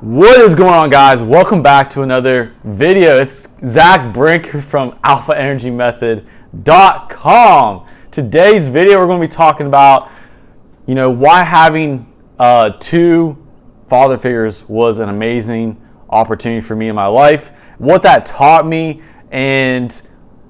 What is going on, guys? Welcome back to another video. It's Zach Brinker from alphaenergymethod.com. Today's video we're going to be talking about, why having two father figures was an amazing opportunity for me in my life, what that taught me, and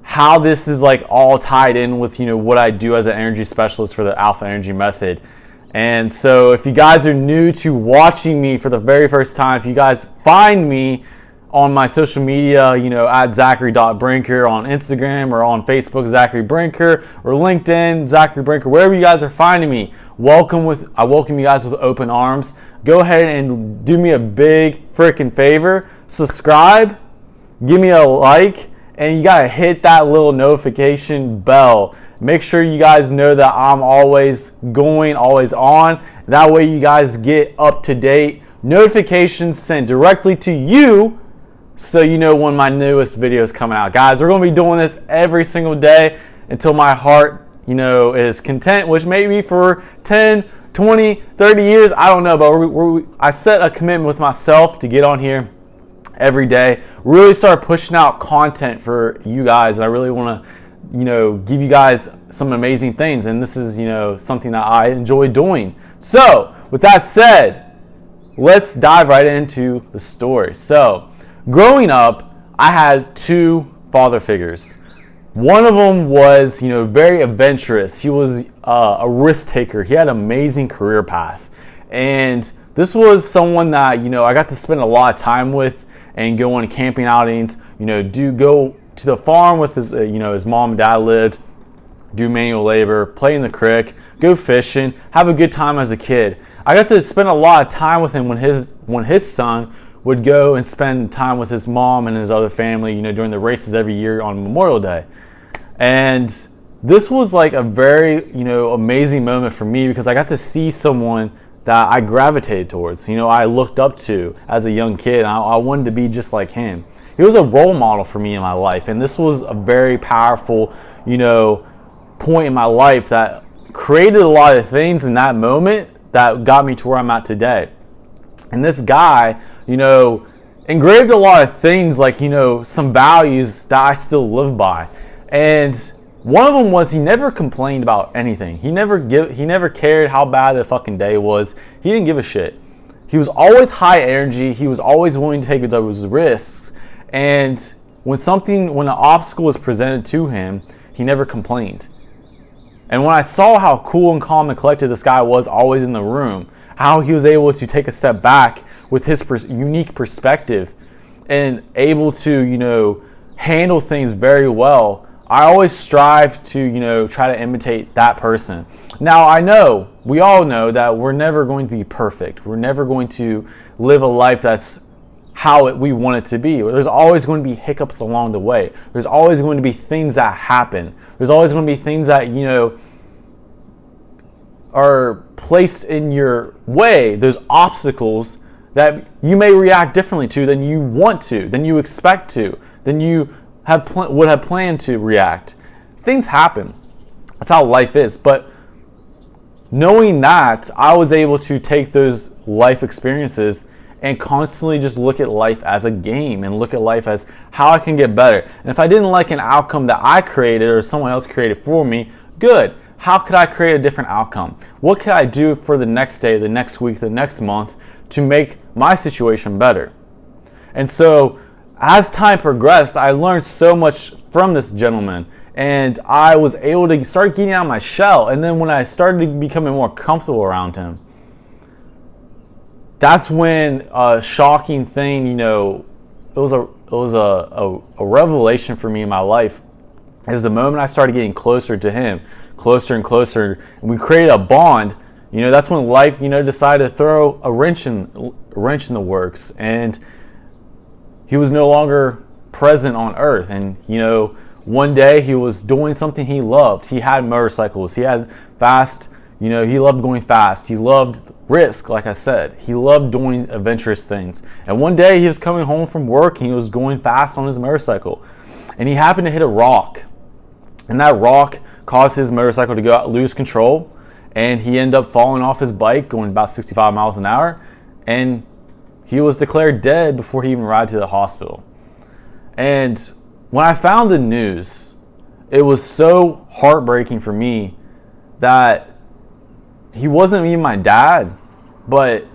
how this is like all tied in with what I do as an energy specialist for the Alpha Energy Method. And so if you guys are new to watching me for the very first time, if you guys find me on my social media, at Zachary.Brinker on Instagram or on Facebook, Zachary Brinker, or LinkedIn, Zachary Brinker, wherever you guys are finding me, I welcome you guys with open arms. Go ahead and do me a big freaking favor. Subscribe, give me a like, and you gotta hit that little notification bell. Make sure you guys know that I'm always on. That way you guys get up-to-date notifications sent directly to you so you know when my newest video is coming out. Guys, we're going to be doing this every single day until my heart, is content, which may be for 10, 20, 30 years. I don't know, but I set a commitment with myself to get on here every day, really start pushing out content for you guys. And I really want to give you guys some amazing things, and this is something that I enjoy doing. So with that said, let's dive right into the story. So growing up, I had two father figures. One of them was very adventurous. He was a risk taker. He had an amazing career path, and this was someone that I got to spend a lot of time with and go on camping outings, go to the farm with his, his mom and dad lived, do manual labor, play in the creek, go fishing, have a good time as a kid. I got to spend a lot of time with him when his son would go and spend time with his mom and his other family, during the races every year on Memorial Day. And this was like a very, amazing moment for me because I got to see someone that I gravitated towards, I looked up to as a young kid. I wanted to be just like him. He was a role model for me in my life, and this was a very powerful, point in my life that created a lot of things in that moment that got me to where I'm at today. And this guy, engraved a lot of things like, some values that I still live by. And one of them was he never complained about anything. He never cared how bad the fucking day was. He didn't give a shit. He was always high energy. He was always willing to take those risks. And when an obstacle was presented to him, he never complained. And when I saw how cool and calm and collected this guy was always in the room, how he was able to take a step back with his unique perspective and able to, handle things very well, I always strive to, try to imitate that person. Now, we all know that we're never going to be perfect. We're never going to live a life that's how we want it to be. There's always going to be hiccups along the way. There's always going to be things that happen. There's always going to be things that, are placed in your way. There's obstacles that you may react differently to than you want to, than you expect to, than you would have planned to react. Things happen. That's how life is. But knowing that, I was able to take those life experiences and constantly just look at life as a game and look at life as how I can get better. And if I didn't like an outcome that I created or someone else created for me, good. How could I create a different outcome? What could I do for the next day, the next week, the next month to make my situation better? And so as time progressed, I learned so much from this gentleman, and I was able to start getting out of my shell. And then when I started becoming more comfortable around him, that's when a shocking thing, it was a revelation for me in my life, is the moment I started getting closer to him, closer and closer, and we created a bond. That's when life, decided to throw a wrench in the works, and he was no longer present on earth. And one day he was doing something he loved. He had motorcycles. He had fast. He loved going fast. He loved risk, like I said. He loved doing adventurous things. And one day he was coming home from work and he was going fast on his motorcycle. And he happened to hit a rock. And that rock caused his motorcycle to lose control. And he ended up falling off his bike, going about 65 miles an hour. And He was declared dead before he even arrived to the hospital. And when I found the news, it was so heartbreaking for me that he wasn't even my dad, but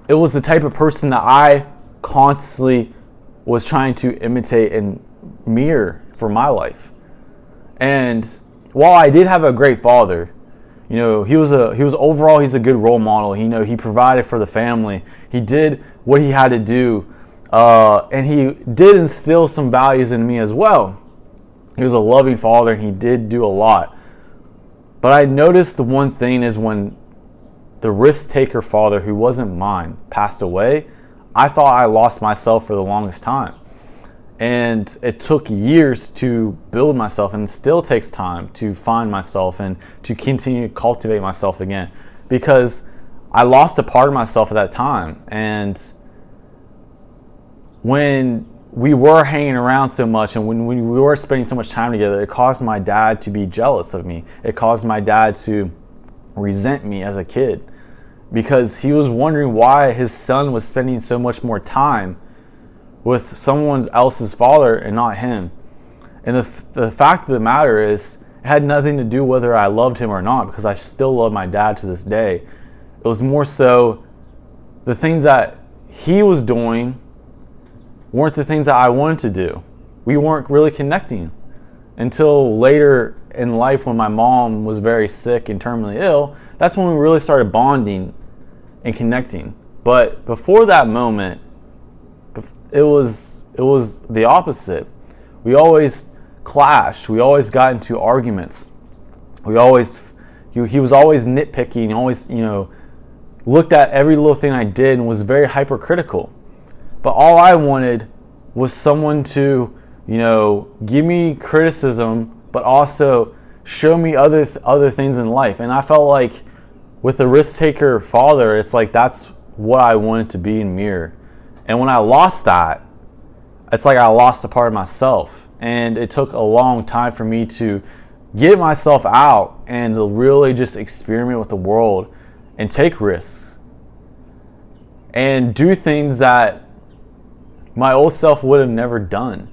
it was the type of person that I constantly was trying to imitate and mirror for my life. And while I did have a great father, he was overall, he's a good role model. He provided for the family. He did what he had to do, and he did instill some values in me as well. He was a loving father, and he did do a lot. But I noticed the one thing is when the risk-taker father, who wasn't mine, passed away, I thought I lost myself for the longest time. And it took years to build myself, and it still takes time to find myself and to continue to cultivate myself again, because I lost a part of myself at that time. And when we were hanging around so much and when we were spending so much time together, it caused my dad to be jealous of me. It caused my dad to resent me as a kid, because he was wondering why his son was spending so much more time with someone else's father and not him. And the fact of the matter is, it had nothing to do whether I loved him or not, because I still love my dad to this day. It was more so the things that he was doing weren't the things that I wanted to do. We weren't really connecting until later in life, when my mom was very sick and terminally ill. That's when we really started bonding and connecting. But before that moment, it was the opposite. We always clashed. We always got into arguments. He was always nitpicking. Always, looked at every little thing I did and was very hypercritical. But all I wanted was someone to, give me criticism, but also show me other things in life. And I felt like with the risk-taker father, it's like that's what I wanted to be and mirror. And when I lost that, it's like I lost a part of myself. And it took a long time for me to get myself out and to really just experiment with the world and take risks and do things that my old self would have never done.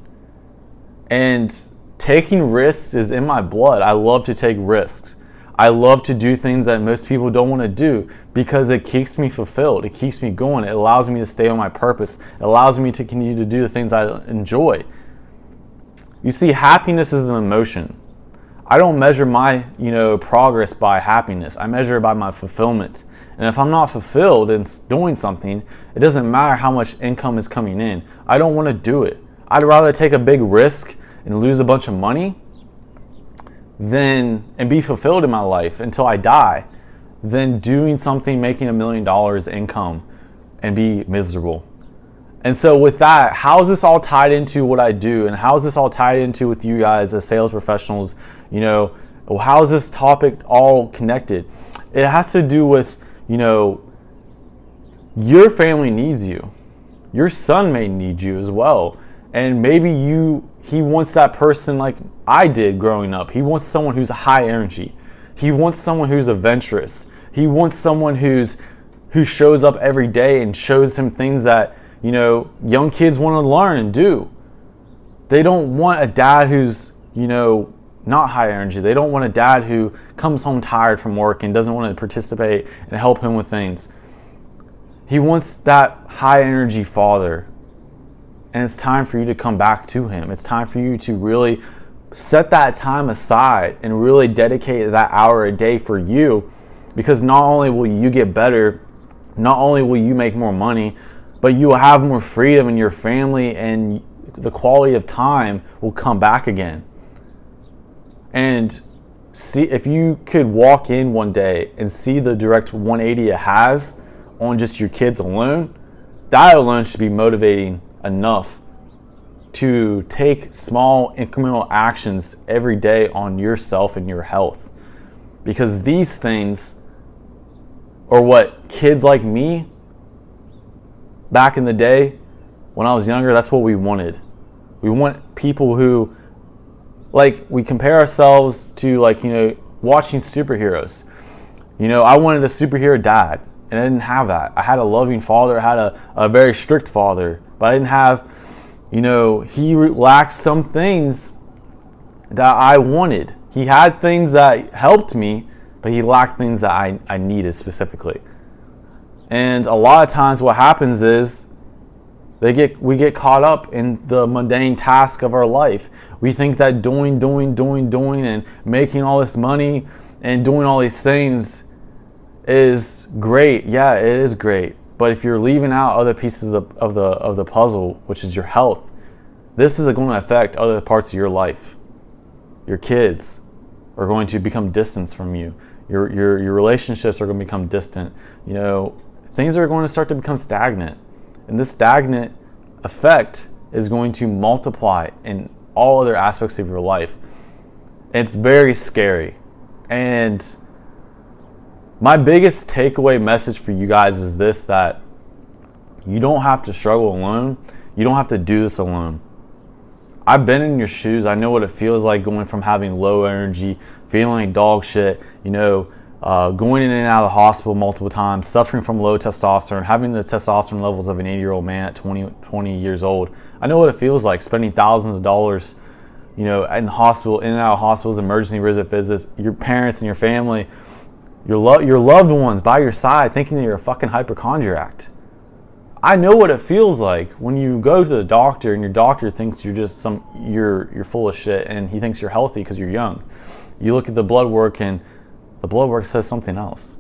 And taking risks is in my blood. I love to take risks. I love to do things that most people don't want to do, because it keeps me fulfilled. It keeps me going. It allows me to stay on my purpose. It allows me to continue to do the things I enjoy. You see, happiness is an emotion. I don't measure my, progress by happiness. I measure it by my fulfillment. And if I'm not fulfilled in doing something, it doesn't matter how much income is coming in. I don't want to do it. I'd rather take a big risk and lose a bunch of money and be fulfilled in my life until I die, than doing something, making $1 million income and be miserable. And so with that, how is this all tied into what I do? And how is this all tied into with you guys as sales professionals? How is this topic all connected? It has to do with, your family needs you. Your son may need you as well. And maybe he wants that person like I did growing up. He wants someone who's high energy. He wants someone who's adventurous. He wants someone who shows up every day and shows him things that, young kids want to learn and do. They don't want a dad who's, not high energy. They don't want a dad who comes home tired from work and doesn't want to participate and help him with things. He wants that high energy father. And it's time for you to come back to him. It's time for you to really set that time aside and really dedicate that hour a day for you, because not only will you get better, not only will you make more money, but you will have more freedom in your family, and the quality of time will come back again. And see, if you could walk in one day and see the direct 180 it has on just your kids alone, that alone should be motivating enough to take small incremental actions every day on yourself and your health. Because these things are what kids like me back in the day, when I was younger, that's what we wanted. We want people who, we compare ourselves to watching superheroes. I wanted a superhero dad. And I didn't have that. I had a loving father. I had a very strict father. But I didn't have, he lacked some things that I wanted. He had things that helped me, but he lacked things that I needed specifically. And a lot of times what happens is we get caught up in the mundane task of our life. We think that doing and making all this money and doing all these things is great. Yeah, it is great. But if you're leaving out other pieces of the puzzle, which is your health, this is going to affect other parts of your life. Your kids are going to become distant from you. Your relationships are going to become distant. Things are going to start to become stagnant. And this stagnant effect is going to multiply in all other aspects of your life. It's very scary. And my biggest takeaway message for you guys is this, that you don't have to struggle alone. You don't have to do this alone. I've been in your shoes. I know what it feels like going from having low energy, feeling like dog shit, going in and out of the hospital multiple times, suffering from low testosterone, having the testosterone levels of an 80-year-old man at 20 years old. I know what it feels like, spending thousands of dollars, in the hospital, in and out of hospitals, emergency visits, your parents and your family, your loved ones by your side, thinking that you're a fucking hypochondriac. I know what it feels like when you go to the doctor and your doctor thinks you're full of shit, and he thinks you're healthy because you're young. You look at the blood work and the blood work says something else.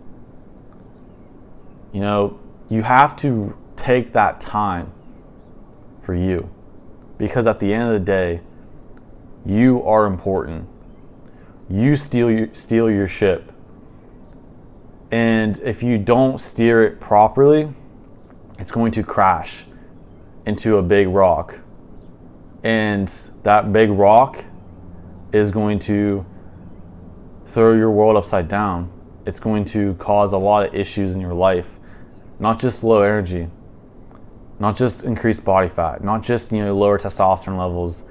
You have to take that time for you, because at the end of the day, you are important. You steal your ship. And if you don't steer it properly, it's going to crash into a big rock. And that big rock is going to throw your world upside down. It's going to cause a lot of issues in your life. Not just low energy, not just increased body fat, not just lower testosterone levels,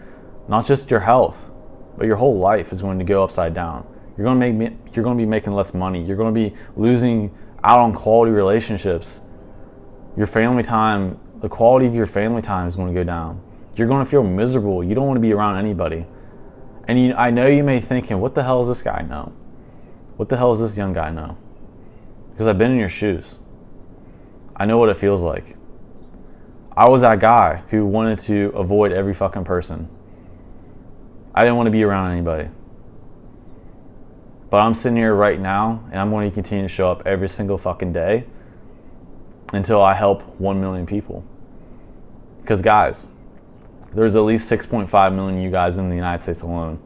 not just your health, but your whole life is going to go upside down. You're going to be making less money. You're going to be losing out on quality relationships. Your family time, the quality of your family time is going to go down. You're going to feel miserable. You don't want to be around anybody. And I know you may be thinking, what the hell does this guy know? What the hell does this young guy know? Because I've been in your shoes. I know what it feels like. I was that guy who wanted to avoid every fucking person. I didn't want to be around anybody. But I'm sitting here right now, and I'm going to continue to show up every single fucking day until I help 1 million people. Because guys, there's at least 6.5 million of you guys in the United States alone,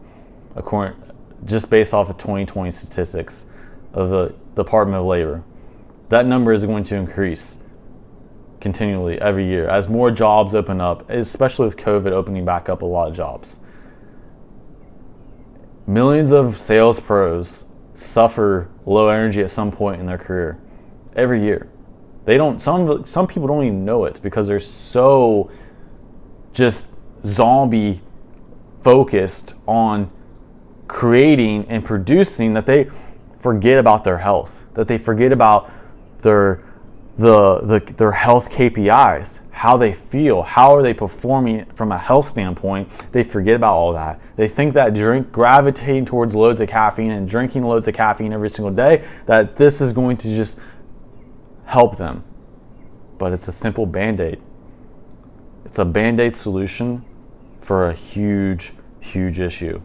just based off of 2020 statistics of the Department of Labor. That number is going to increase continually every year as more jobs open up, especially with COVID opening back up a lot of jobs. Millions of sales pros suffer low energy at some point in their career every year. Some people don't even know it because they're so just zombie focused on creating and producing that they forget about their health, that they forget about their health KPIs, how they feel, how are they performing from a health standpoint. They forget about all that. They think that gravitating towards loads of caffeine and drinking loads of caffeine every single day, that this is going to just help them. But it's a simple Band-Aid. It's a Band-Aid solution for a huge, huge issue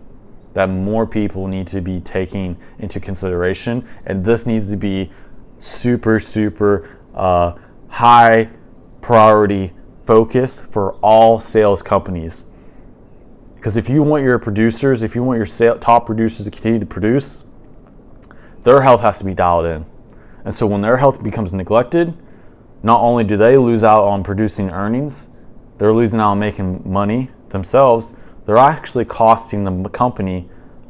that more people need to be taking into consideration. And this needs to be super, super high priority focus for all sales companies. Because if you want your producers, if you want your top producers to continue to produce, their health has to be dialed in. And so when their health becomes neglected, not only do they lose out on producing earnings, they're losing out on making money themselves, they're actually costing the company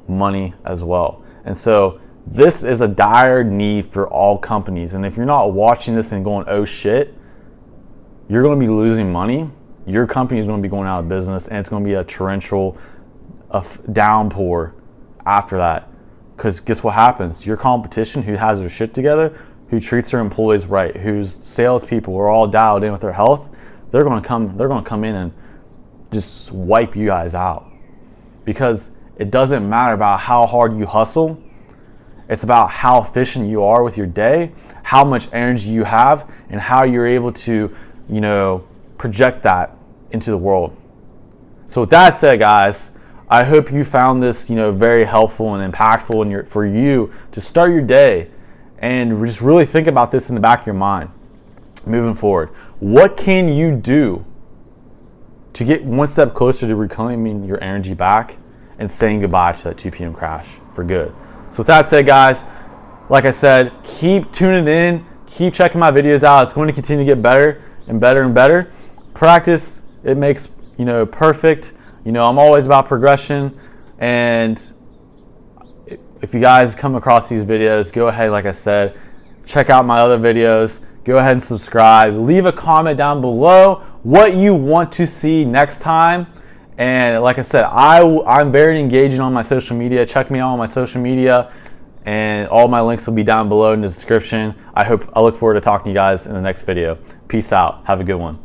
money as well. And so this is a dire need for all companies. And if you're not watching this and going, oh shit, you're going to be losing money. Your company is going to be going out of business, and it's going to be a torrential downpour after that. Because guess what happens? Your competition, who has their shit together, who treats their employees right, whose salespeople are all dialed in with their health, they're going to come in and just wipe you guys out. Because it doesn't matter about how hard you hustle. It's about how efficient you are with your day, how much energy you have, and how you're able to, project that into the world. So with that said, guys, I hope you found this, very helpful and impactful for you to start your day, and just really think about this in the back of your mind moving forward. What can you do to get one step closer to reclaiming your energy back and saying goodbye to that 2 p.m. crash for good? So with that said, guys, like I said, keep tuning in, keep checking my videos out. It's going to continue to get better and better and better. Practice, it makes, perfect. I'm always about progression, and if you guys come across these videos, go ahead, like I said, check out my other videos. Go ahead and subscribe. Leave a comment down below what you want to see next time. And like I said, I'm very engaging on my social media. Check me out on my social media, and all my links will be down below in the description. I look forward to talking to you guys in the next video. Peace out. Have a good one.